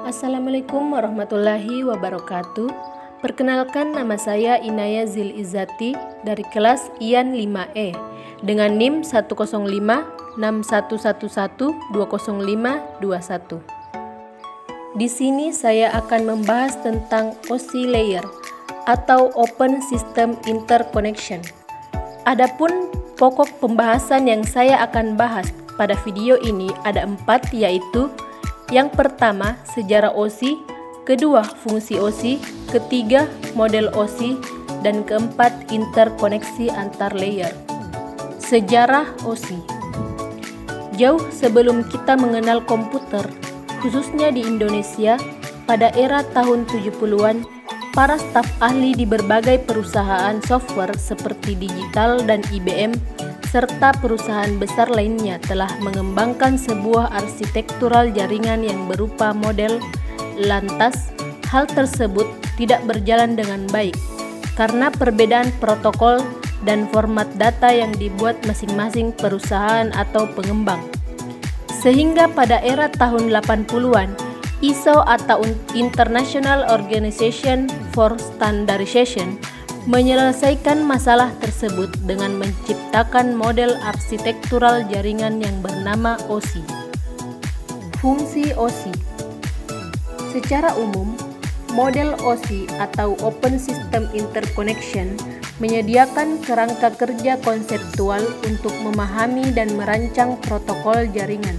Assalamualaikum warahmatullahi wabarakatuh. Perkenalkan, nama saya Inaya Zil Izzati dari kelas IAN 5E dengan NIM 1056111200521. Di sini saya akan membahas tentang OSI layer atau Open System Interconnection. Adapun pokok pembahasan yang saya akan bahas pada video ini ada 4, yaitu yang pertama, sejarah OSI, kedua, fungsi OSI, ketiga, model OSI, dan keempat, interkoneksi antar layer. Sejarah OSI. Jauh sebelum kita mengenal komputer, khususnya di Indonesia, pada era tahun 70-an, para staf ahli di berbagai perusahaan software seperti Digital dan IBM serta perusahaan besar lainnya telah mengembangkan sebuah arsitektural jaringan yang berupa model. Lantas, hal tersebut tidak berjalan dengan baik karena perbedaan protokol dan format data yang dibuat masing-masing perusahaan atau pengembang. Sehingga pada era tahun 80-an, ISO atau International Organization for Standardization menyelesaikan masalah tersebut dengan menciptakan model arsitektural jaringan yang bernama OSI. Fungsi OSI. Secara umum, model OSI atau Open System Interconnection menyediakan kerangka kerja konseptual untuk memahami dan merancang protokol jaringan.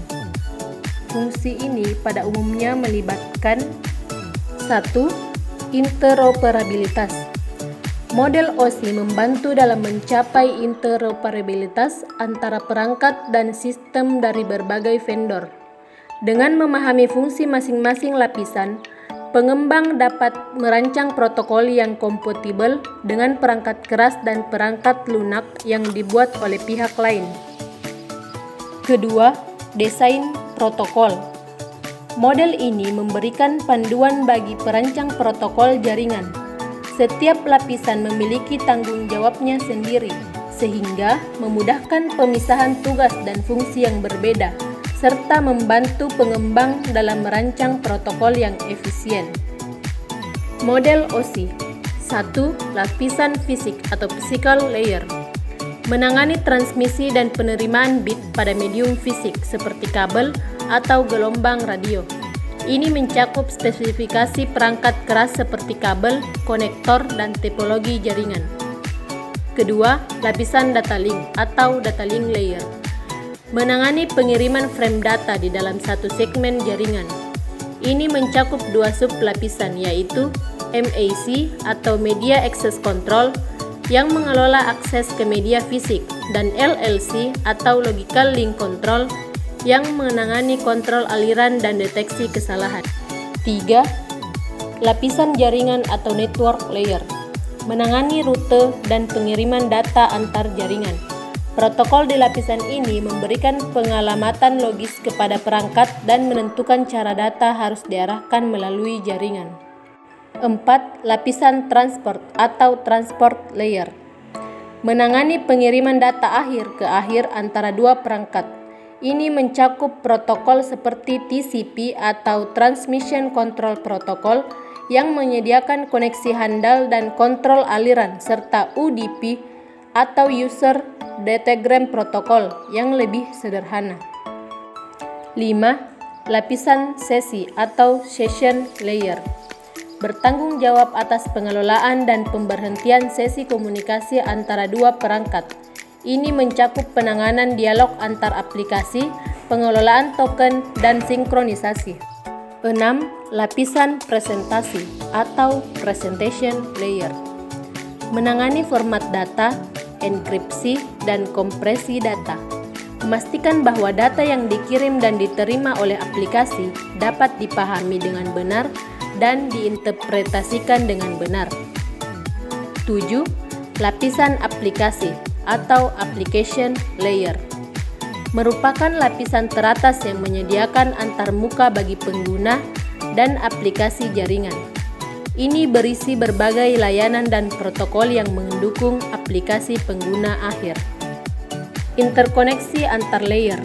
Fungsi ini pada umumnya melibatkan 1. Interoperabilitas. Model OSI membantu dalam mencapai interoperabilitas antara perangkat dan sistem dari berbagai vendor. Dengan memahami fungsi masing-masing lapisan, pengembang dapat merancang protokol yang kompatibel dengan perangkat keras dan perangkat lunak yang dibuat oleh pihak lain. Kedua, desain protokol. Model ini memberikan panduan bagi perancang protokol jaringan. Setiap lapisan memiliki tanggung jawabnya sendiri, sehingga memudahkan pemisahan tugas dan fungsi yang berbeda, serta membantu pengembang dalam merancang protokol yang efisien. Model OSI. 1. Lapisan fisik atau physical layer. Menangani transmisi dan penerimaan bit pada medium fisik seperti kabel atau gelombang radio. Ini mencakup spesifikasi perangkat keras seperti kabel, konektor, dan topologi jaringan. Kedua, lapisan data link atau data link layer. Menangani pengiriman frame data di dalam satu segmen jaringan. Ini mencakup 2 sub-lapisan, yaitu MAC atau Media Access Control yang mengelola akses ke media fisik, dan LLC atau Logical Link Control yang menangani kontrol aliran dan deteksi kesalahan. 3. Lapisan jaringan atau network layer. Menangani rute dan pengiriman data antar jaringan. Protokol di lapisan ini memberikan pengalamatan logis kepada perangkat dan menentukan cara data harus diarahkan melalui jaringan. 4. Lapisan transport atau transport layer. Menangani pengiriman data akhir ke akhir antara dua perangkat. Ini mencakup protokol seperti TCP atau Transmission Control Protocol yang menyediakan koneksi handal dan kontrol aliran, serta UDP atau User Datagram Protocol yang lebih sederhana. 5. Lapisan sesi atau Session Layer. Bertanggung jawab atas pengelolaan dan pemberhentian sesi komunikasi antara dua perangkat. Ini mencakup penanganan dialog antar aplikasi, pengelolaan token, dan sinkronisasi. 6. Lapisan presentasi atau Presentation Layer. Menangani format data, enkripsi, dan kompresi data. Memastikan bahwa data yang dikirim dan diterima oleh aplikasi dapat dipahami dengan benar dan diinterpretasikan dengan benar. 7. Lapisan aplikasi atau Application Layer. Merupakan lapisan teratas yang menyediakan antarmuka bagi pengguna dan aplikasi jaringan. Ini berisi berbagai layanan dan protokol yang mendukung aplikasi pengguna akhir. Interkoneksi antar layer.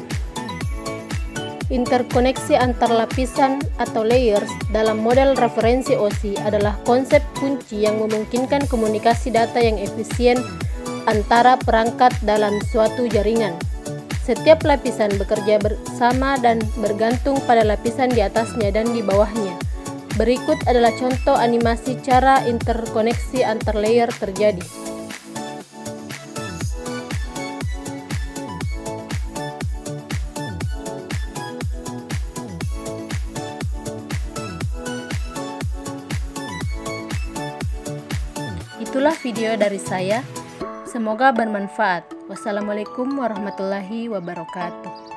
Interkoneksi antar lapisan atau layers dalam model referensi OSI adalah konsep kunci yang memungkinkan komunikasi data yang efisien antara perangkat dalam suatu jaringan. Setiap lapisan bekerja bersama dan bergantung pada lapisan di atasnya dan di bawahnya. Berikut adalah contoh animasi cara interkoneksi antar layer terjadi. Itulah video dari saya. Semoga bermanfaat. Wassalamualaikum warahmatullahi wabarakatuh.